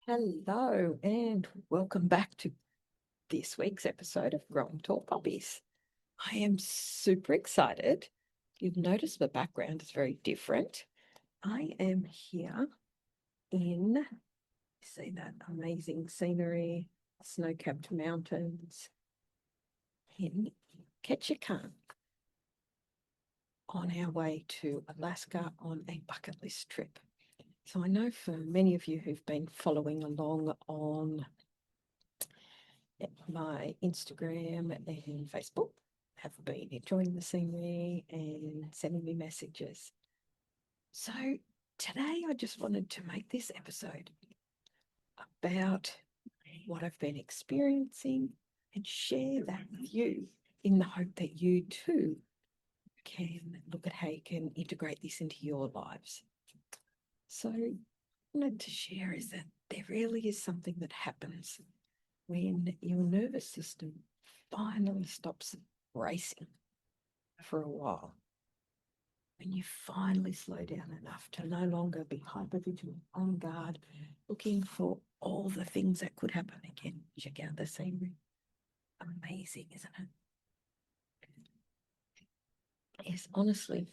Hello, and welcome back to this week's episode of Growing Tall Puppies. I am super excited. You've noticed the background is very different. I am here in, see that amazing scenery, snow-capped mountains in Ketchikan on our way to Alaska on a bucket list trip. So I know for many of you who've been following along on my Instagram and Facebook have been enjoying the scenery and sending me messages. So today I just wanted to make this episode about what I've been experiencing and share that with you in the hope that you too can look at how you can integrate this into your lives. So what I wanted to share is that there really is something that happens when your nervous system finally stops racing for a while, when you finally slow down enough to no longer be hypervigilant, on guard, looking for all the things that could happen again. Check out the scenery. Amazing, isn't it? Yes, honestly,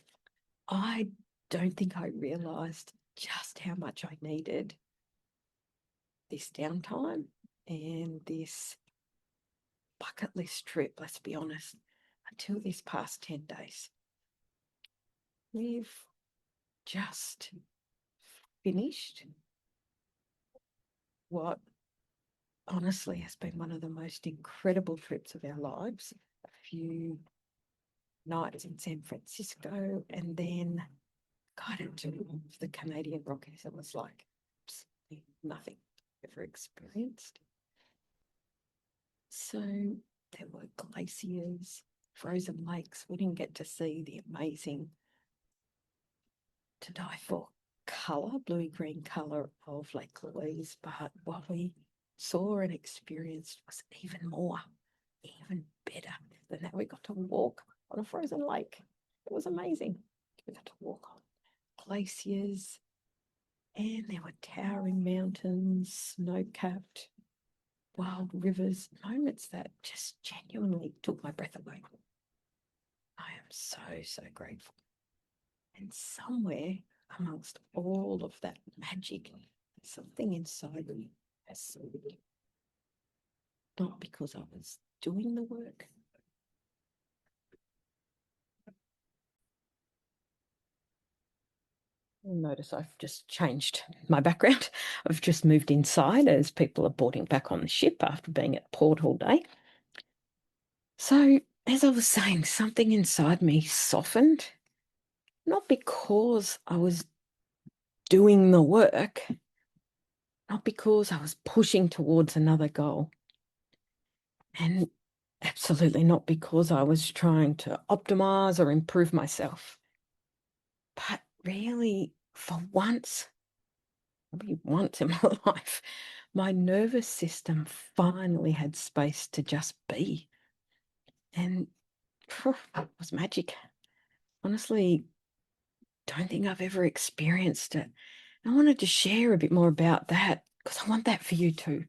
I don't think I realized just how much I needed this downtime and this bucket list trip, let's be honest, until this past 10 days. We've just finished what honestly has been one of the most incredible trips of our lives. A few nights in San Francisco and then got into the Canadian Rockies. It was like absolutely nothing ever experienced. So there were glaciers, frozen lakes. We didn't get to see the amazing, to die for colour, bluey-green colour of Lake Louise, but what we saw and experienced was even more, even better than that. We got to walk on a frozen lake. It was amazing. We got to walk on glaciers, and there were towering mountains, snow-capped, wild rivers, moments that just genuinely took my breath away. I am so, so grateful. And somewhere amongst all of that magic, something inside me has soared. Not because I was doing the work. You'll notice I've just changed my background. I've just moved inside as people are boarding back on the ship after being at port all day. So, as I was saying, something inside me softened, not because I was doing the work, not because I was pushing towards another goal, and absolutely not because I was trying to optimize or improve myself, but really for once, maybe once in my life, my nervous system finally had space to just be. And it was magic. Honestly, don't think I've ever experienced it. I wanted to share a bit more about that because I want that for you too.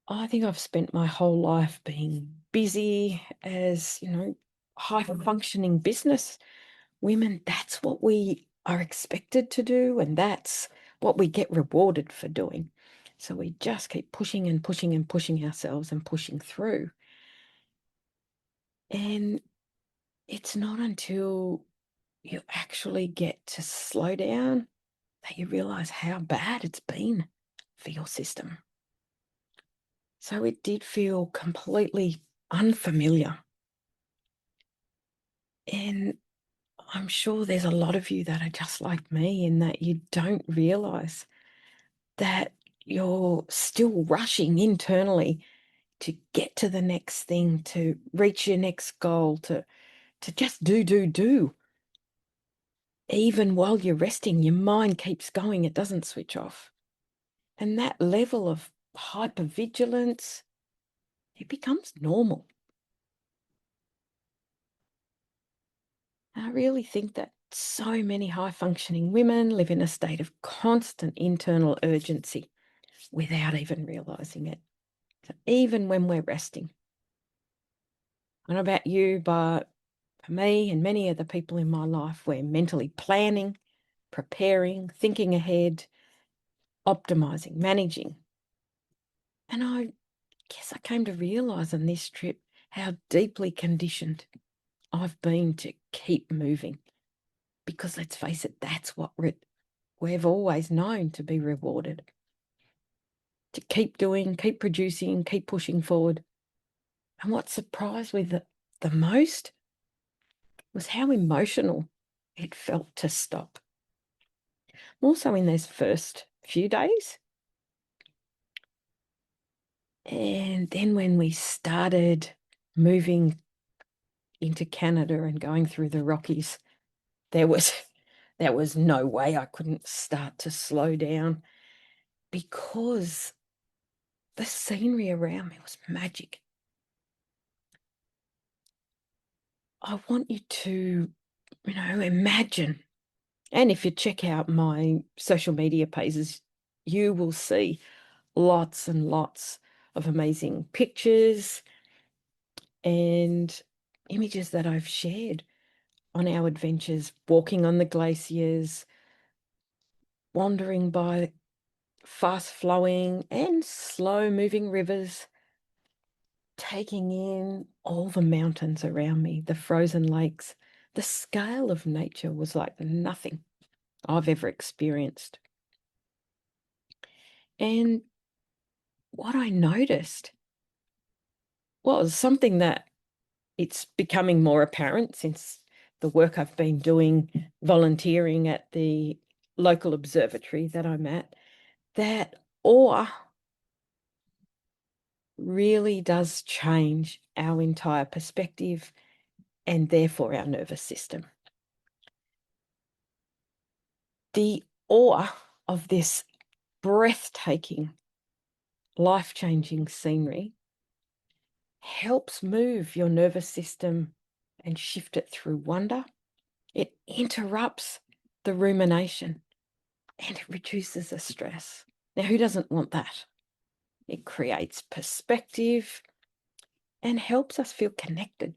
I think I've spent my whole life being busy as, high functioning business women. That's what we are expected to do, and that's what we get rewarded for doing. So we just keep pushing and pushing and pushing ourselves and pushing through. And it's not until you actually get to slow down that you realize how bad it's been for your system. So it did feel completely unfamiliar. And I'm sure there's a lot of you that are just like me in that you don't realize that you're still rushing internally to get to the next thing, to reach your next goal, to just do. Even while you're resting, your mind keeps going. It doesn't switch off. And that level of hypervigilance, it becomes normal. And I really think that So many high-functioning women live in a state of constant internal urgency without even realizing it. So even when we're resting. I don't know about you, but for me and many of the people in my life, we're mentally planning, preparing, thinking ahead, optimizing, managing. And I guess I came to realize on this trip how deeply conditioned I've been to keep moving. Because let's face it, that's what we've always known to be rewarded. To keep doing, keep producing, keep pushing forward. And what surprised me the most was how emotional it felt to stop. More so in those first few days. And then when we started moving into Canada and going through the Rockies, there was no way I couldn't start to slow down because the scenery around me was magic. I want you to, imagine. And if you check out my social media pages, you will see lots and lots of amazing pictures and images that I've shared on our adventures, walking on the glaciers, wandering by fast-flowing and slow-moving rivers, taking in all the mountains around me, the frozen lakes. The scale of nature was like nothing I've ever experienced. And what I noticed was something that it's becoming more apparent since the work I've been doing volunteering at the local observatory that I'm at, that awe really does change our entire perspective and therefore our nervous system. The awe of this breathtaking, life-changing scenery helps move your nervous system and shift it through wonder. It interrupts the rumination and it reduces the stress. Now, who doesn't want that? It creates perspective and helps us feel connected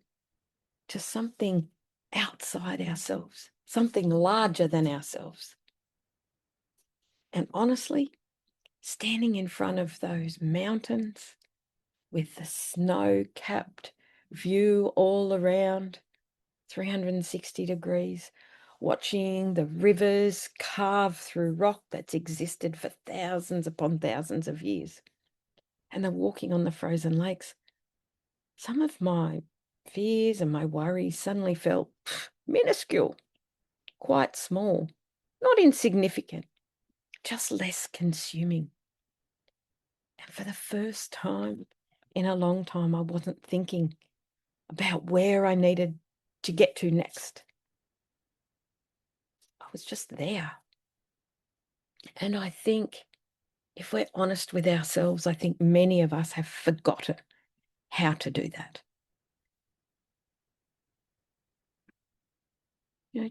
to something outside ourselves, something larger than ourselves. And honestly, standing in front of those mountains with the snow-capped view all around, 360 degrees, watching the rivers carve through rock that's existed for thousands upon thousands of years, and then walking on the frozen lakes, some of my fears and my worries suddenly felt minuscule, quite small, not insignificant, just less consuming. And for the first time in a long time, I wasn't thinking about where I needed to get to next. I was just there. And I think if we're honest with ourselves, I think many of us have forgotten how to do that.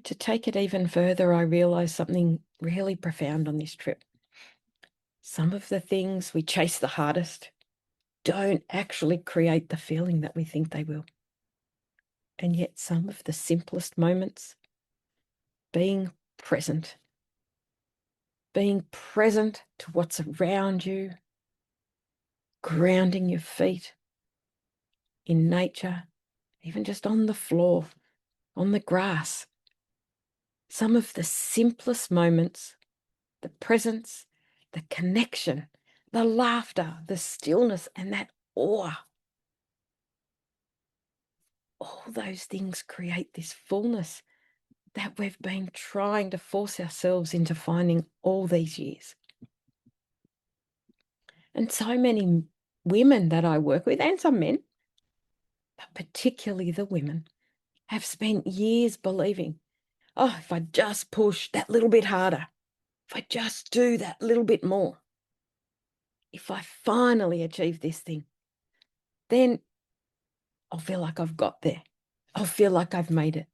To take it even further, I realized something really profound on this trip. Some of the things we chase the hardest don't actually create the feeling that we think they will. And yet some of the simplest moments, being present to what's around you, grounding your feet in nature, even just on the floor, on the grass. Some of the simplest moments, the presence, the connection, the laughter, the stillness, and that awe. All those things create this fullness that we've been trying to force ourselves into finding all these years. And so many women that I work with, and some men, but particularly the women, have spent years believing, oh, if I just push that little bit harder, if I just do that little bit more, if I finally achieve this thing, then I'll feel like I've got there. I'll feel like I've made it.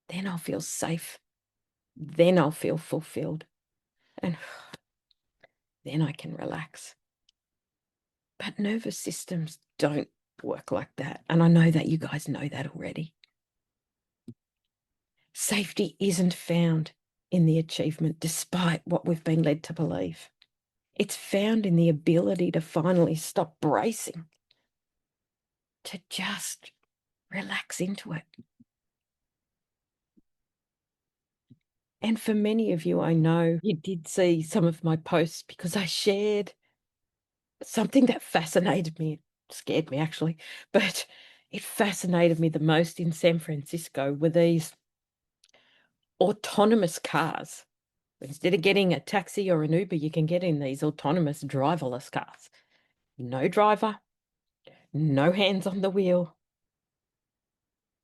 Then I'll feel safe. Then I'll feel fulfilled. And then I can relax. But nervous systems don't work like that. And I know that you guys know that already. Safety isn't found in the achievement, despite what we've been led to believe. It's found in the ability to finally stop bracing, to just relax into it. And for many of you, I know you did see some of my posts because I shared something that fascinated me. It scared me, actually, but it fascinated me the most in San Francisco were these autonomous cars. Instead of getting a taxi or an Uber, you can get in these autonomous driverless cars. No driver, no hands on the wheel.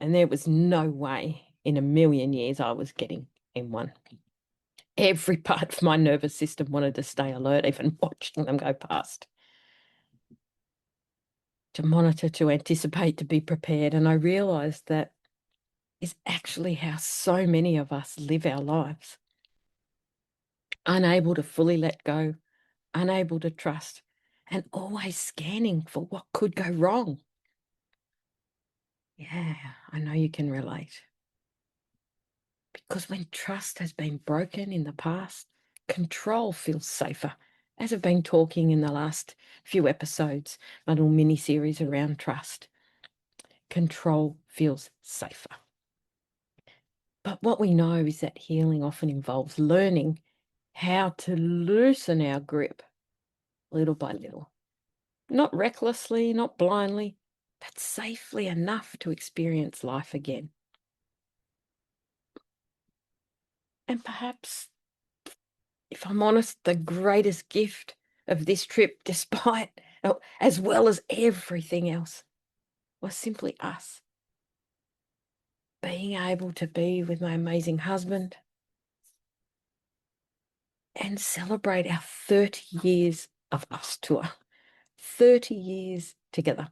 And there was no way in a million years I was getting in one. Every part of my nervous system wanted to stay alert, even watching them go past. To monitor, to anticipate, to be prepared. And I realized that is actually how so many of us live our lives. Unable to fully let go, unable to trust, and always scanning for what could go wrong. Yeah, I know you can relate. Because when trust has been broken in the past, control feels safer. As I've been talking in the last few episodes, my little mini series around trust, control feels safer. But what we know is that healing often involves learning how to loosen our grip little by little. Not recklessly, not blindly, but safely enough to experience life again. And perhaps, if I'm honest, the greatest gift of this trip, despite, as well as everything else, was simply us. Being able to be with my amazing husband and celebrate our 30 years of us tour. 30 years together.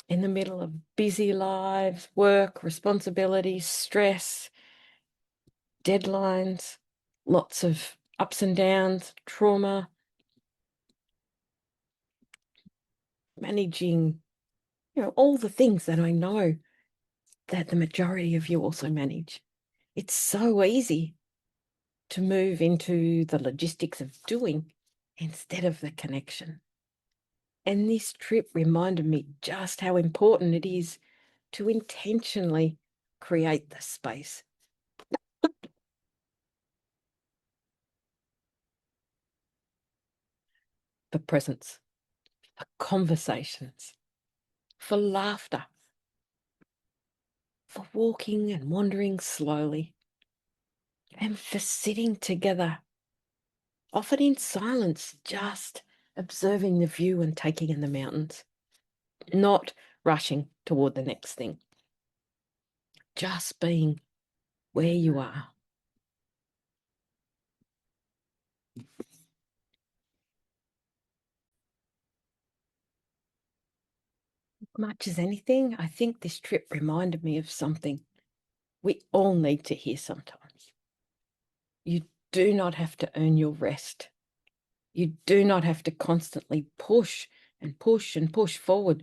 In the middle of busy lives, work, responsibilities, stress, deadlines, lots of ups and downs, trauma, managing, all the things that I know that the majority of you also manage. It's so easy to move into the logistics of doing instead of the connection. And this trip reminded me just how important it is to intentionally create the space. For presence, for conversations, for laughter, for walking and wandering slowly, and for sitting together, often in silence, just observing the view and taking in the mountains, not rushing toward the next thing, just being where you are. Much as anything, I think this trip reminded me of something we all need to hear sometimes. You do not have to earn your rest. You do not have to constantly push and push and push forward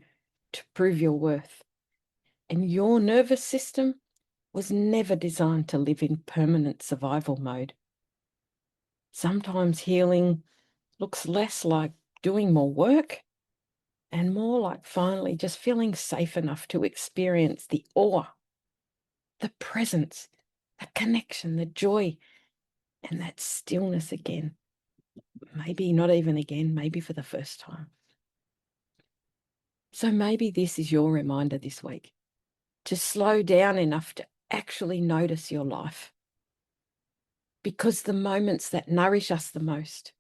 to prove your worth. And your nervous system was never designed to live in permanent survival mode. Sometimes healing looks less like doing more work and more like finally just feeling safe enough to experience the awe, the presence, the connection, the joy, and that stillness again. Maybe not even again, maybe for the first time. So maybe this is your reminder this week to slow down enough to actually notice your life. Because the moments that nourish us the most,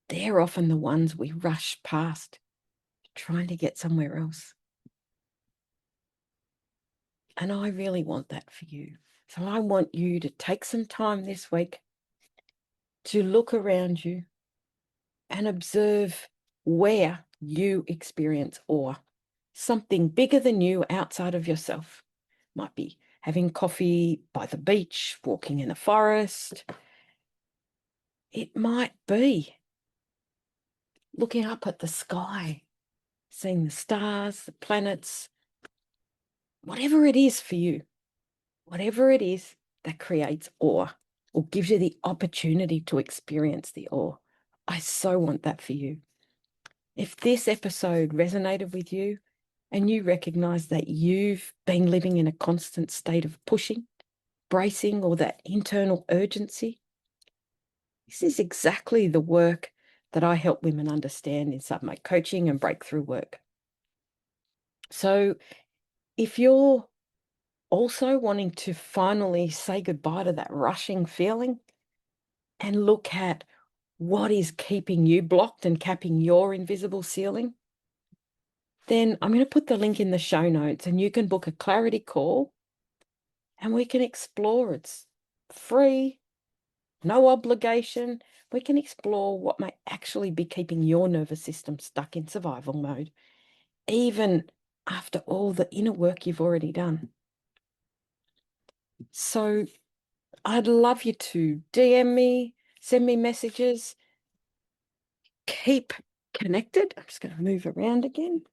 they're often the ones we rush past, trying to get somewhere else. And I really want that for you. So I want you to take some time this week to look around you and observe where you experience awe. Something bigger than you outside of yourself. Might be having coffee by the beach, walking in a forest. It might be looking up at the sky, seeing the stars, the planets, whatever it is for you, whatever it is that creates awe or gives you the opportunity to experience the awe. I so want that for you. If this episode resonated with you and you recognize that you've been living in a constant state of pushing, bracing, or that internal urgency, this is exactly the work that I help women understand inside my coaching and breakthrough work. So if you're also wanting to finally say goodbye to that rushing feeling and look at what is keeping you blocked and capping your invisible ceiling, then I'm going to put the link in the show notes and you can book a clarity call and we can explore. It's free, no obligation. We can explore what might actually be keeping your nervous system stuck in survival mode, even after all the inner work you've already done. So I'd love you to DM me, send me messages, keep connected. I'm just going to move around again.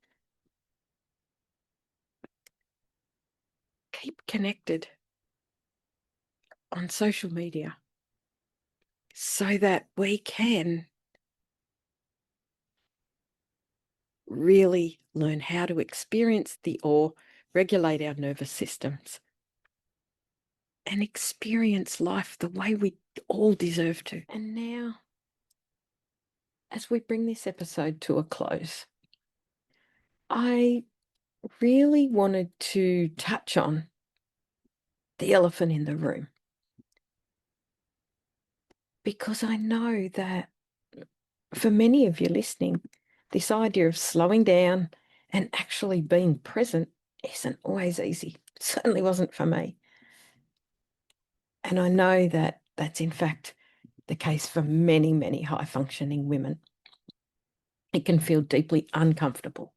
Keep connected on social media so that we can really learn how to experience the awe, regulate our nervous systems, and experience life the way we all deserve to. And now, as we bring this episode to a close, I really wanted to touch on the elephant in the room, because I know that for many of you listening, this idea of slowing down and actually being present isn't always easy. It certainly wasn't for me. And I know that that's in fact the case for many, many high functioning women. It can feel deeply uncomfortable,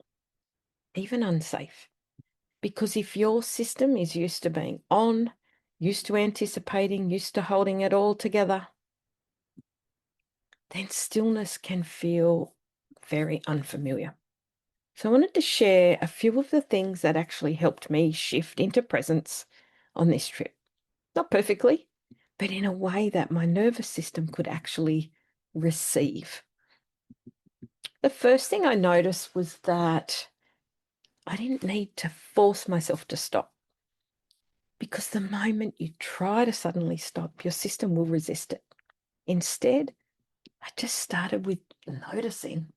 even unsafe, because if your system is used to being on, used to anticipating, used to holding it all together, then stillness can feel very unfamiliar. So I wanted to share a few of the things that actually helped me shift into presence on this trip. Not perfectly, but in a way that my nervous system could actually receive. The first thing I noticed was that I didn't need to force myself to stop, because the moment you try to suddenly stop, your system will resist it. Instead, I just started with noticing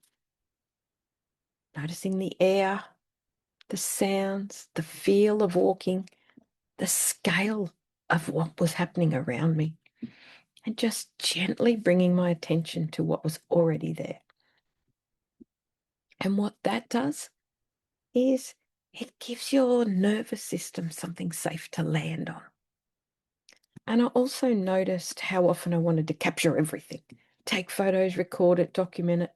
the air, the sounds, the feel of walking, the scale of what was happening around me, and just gently bringing my attention to what was already there. And what that does is it gives your nervous system something safe to land on. And I also noticed how often I wanted to capture everything, take photos, record it, document it.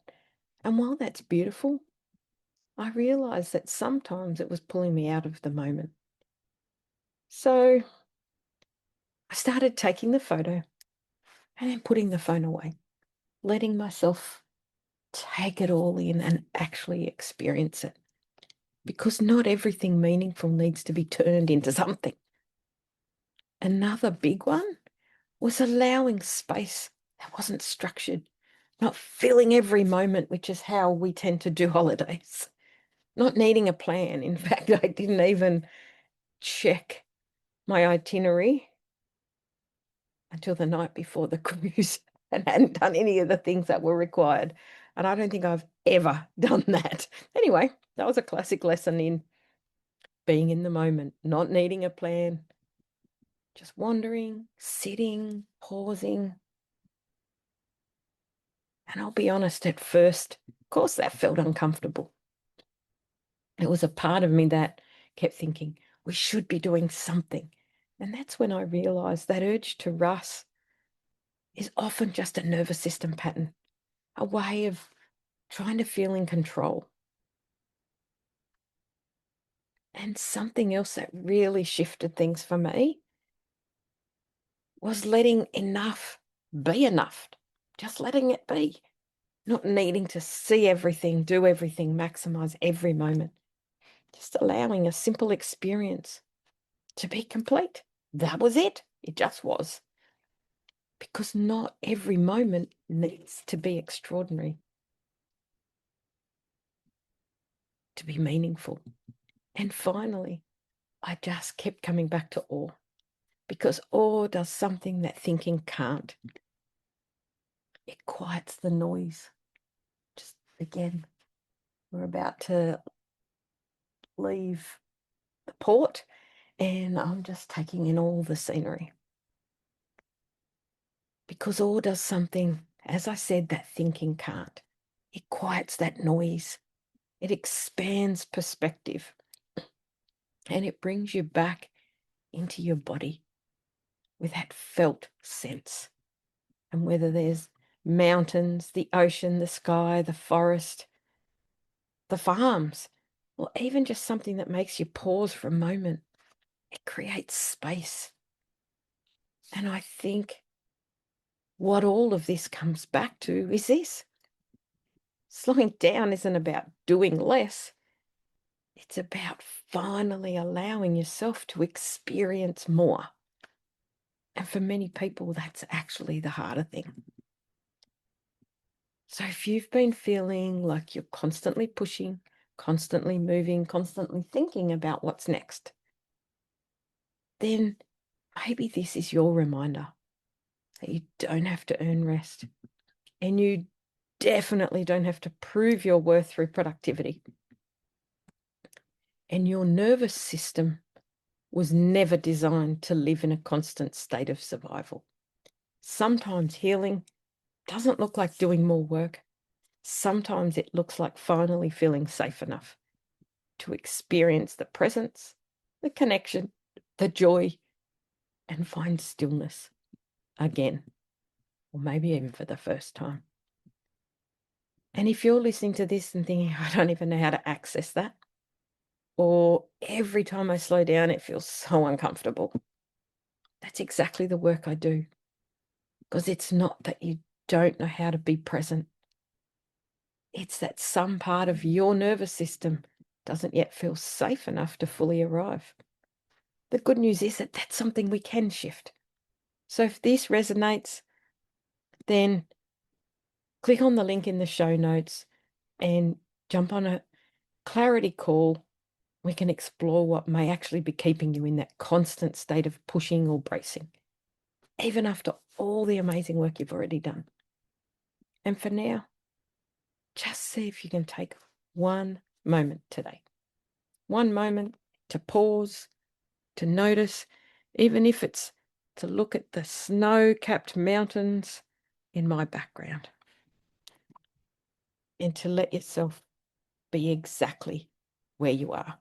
And while that's beautiful, I realized that sometimes it was pulling me out of the moment. So I started taking the photo and then putting the phone away, letting myself take it all in and actually experience it. Because not everything meaningful needs to be turned into something. Another big one was allowing space that wasn't structured, not filling every moment, which is how we tend to do holidays, not needing a plan. In fact, I didn't even check my itinerary until the night before the cruise and hadn't done any of the things that were required. And I don't think I've ever done that. Anyway, that was a classic lesson in being in the moment, not needing a plan, just wandering, sitting, pausing. And I'll be honest, at first, of course, that felt uncomfortable. It was a part of me that kept thinking, we should be doing something. And that's when I realized that urge to rush is often just a nervous system pattern, a way of trying to feel in control. And something else that really shifted things for me was letting enough be enough, just letting it be, not needing to see everything, do everything, maximize every moment, just allowing a simple experience to be complete. That was it. It just was. Because not every moment needs to be extraordinary to be meaningful. And finally, I just kept coming back to awe, because awe does something that thinking can't. It quiets the noise. Just again, we're about to leave the port, and I'm just taking in all the scenery. Because awe does something, as I said, that thinking can't. It quiets that noise. It expands perspective. And it brings you back into your body with that felt sense. And whether there's mountains, the ocean, the sky, the forest, the farms, or even just something that makes you pause for a moment, it creates space. And I think what all of this comes back to is this. Slowing down isn't about doing less. It's about finally allowing yourself to experience more. And for many people, that's actually the harder thing. So if you've been feeling like you're constantly pushing, constantly moving, constantly thinking about what's next, then maybe this is your reminder that you don't have to earn rest, and you definitely don't have to prove your worth through productivity. And your nervous system was never designed to live in a constant state of survival. Sometimes healing doesn't look like doing more work. Sometimes it looks like finally feeling safe enough to experience the presence, the connection, the joy, and find stillness again, or maybe even for the first time. And if you're listening to this and thinking, I don't even know how to access that, or every time I slow down, it feels so uncomfortable, that's exactly the work I do. Because it's not that you don't know how to be present. It's that some part of your nervous system doesn't yet feel safe enough to fully arrive. The good news is that that's something we can shift. So if this resonates, then click on the link in the show notes and jump on a clarity call. We can explore what may actually be keeping you in that constant state of pushing or bracing, even after all the amazing work you've already done. And for now, just see if you can take one moment today, one moment to pause, to notice, even if it's to look at the snow-capped mountains in my background, and to let yourself be exactly where you are.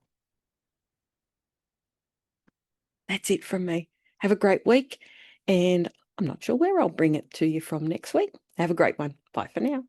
That's it from me. Have a great week, and I'm not sure where I'll bring it to you from next week. Have a great one. Bye for now.